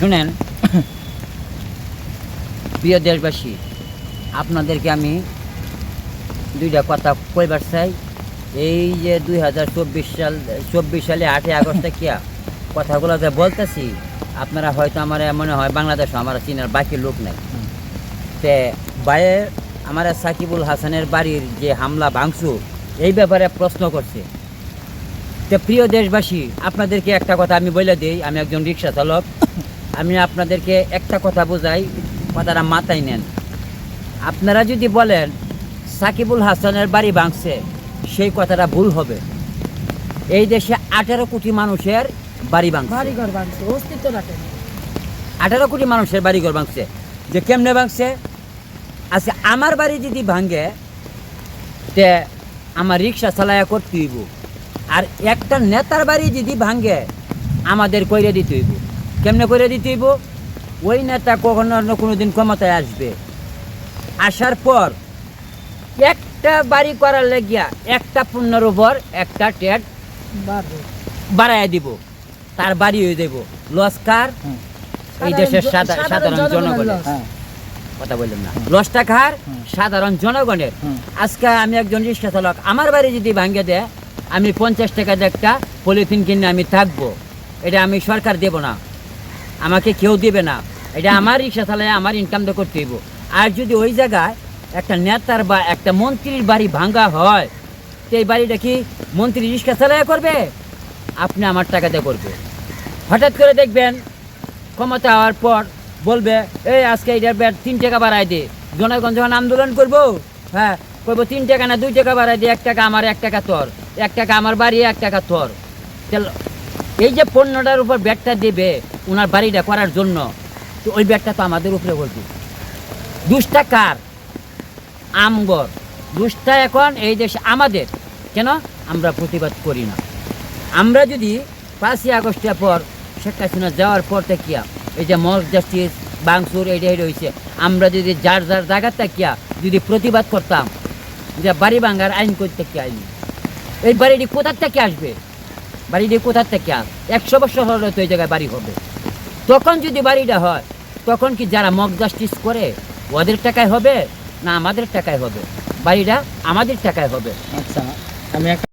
শুনেন প্রিয় দেশবাসী, আপনাদেরকে আমি দুইটা কথা কইবার চাই। এই যে 2024 সালে 8ই আগস্টে কিয়া কথাগুলো যে বলতেছি, আপনারা হয়তো আমার মনে হয় বাংলাদেশে আমার চিনার বাকি লোক নাই। তে বাইরে আমার সাকিবুল হাসানের বাড়ির যে হামলা ভাঙচুর এই ব্যাপারে প্রশ্ন করছে। তো প্রিয় দেশবাসী, আপনাদেরকে একটা কথা আমি বলে দিই, আমি একজন রিক্সা চালক। আমি আপনাদেরকে একটা কথা বোঝাই, কথাটা মাথায় নেন। আপনারা যদি বলেন সাকিবুল হাসানের বাড়ি ভাঙছে, সেই কথাটা ভুল হবে। এই দেশে 18 কোটি মানুষের বাড়ি ভাঙছে, বাড়িঘর ভাঙছে, অস্তিত্ব রাখে। 18 কোটি মানুষের বাড়িঘর ভাঙছে। যে কেমনে ভাঙছে? আচ্ছা, আমার বাড়ি যদি ভাঙে তে আমার রিক্সা চালায়া করতে হইব, আর একটা নেতার বাড়ি যদি ভাঙে আমাদের কইরে দিতে হইব। কেমনে কইরে দিতে হইব? ওই নেতা কখনো না কোনো দিন ক্ষমতায় আসবে, আসার পর একটা বাড়ি করার লাগিয়া একটা পণ্যের উপর একটা ট্যাক্স বাড়াইয়া দিব, তার বাড়ি হয়ে দেব। লস কার? এই দেশের সাধারণ জনগণের। কথা বললাম না, লসটা কার? সাধারণ জনগণের। আজকে আমি একজন রিক্সা চালক, আমার বাড়ি যদি ভাঙ্গে দেয়, আমি 50 টাকা দিয়ে একটা পলিথিন কিনে আমি থাকবো। এটা আমি সরকার দেব না, আমাকে কেউ দেবে না। এটা আমার রিক্সা চালায় আমার ইনকাম তো করতে হইব। আর যদি ওই জায়গায় একটা নেতার বা একটা মন্ত্রীর বাড়ি ভাঙ্গা হয়, তো এই বাড়িটা কি মন্ত্রী রিক্সা চালায় করবে? আপনি আমার টাকা দিয়ে করবে। হঠাৎ করে দেখবেন ক্ষমতা হওয়ার পর বলবে, এই আজকে এটার ব্যাট 3 টাকা বাড়াই দে। জনগণ যখন আন্দোলন করবো, হ্যাঁ করবো 3 টাকা না 2 টাকা বাড়াই দে, 1 টাকা আমার 1 টাকা তোর, 1 টাকা আমার বাড়ি 1 টাকা তোর। এই যে পণ্যটার উপর ব্যাটটা দেবে ওনার বাড়িটা করার জন্য, তো ওই ব্যাটটা তো আমাদের উপরে বলবে। দুষ্টা কার? আমগর। দুষ্টা এখন এই দেশে আমাদের। কেন? আমরা প্রতিবাদ করি না। আমরা যদি 5ই আগস্টের পর শেখ হাসিনা যাওয়ার পর থেকে এই যে মক জাস্টিস বাংসুর এইটাই রয়েছে, আমরা যদি যার যার জায়গার থাকিয়া যদি প্রতিবাদ করতাম যে বাড়ি ভাঙার আইন করতে কি আইন, এই বাড়িটি কোথার থেকে আসবে? বাড়িটি কোথার থেকে 100 বছর হলে তো এই জায়গায় বাড়ি হবে। তখন যদি বাড়িটা হয়, তখন কি যারা মক জাস্টিস করে ওদের টাকায় হবে না আমাদের টাকায় হবে? বাড়িটা আমাদের টাকায় হবে। আচ্ছা, আমি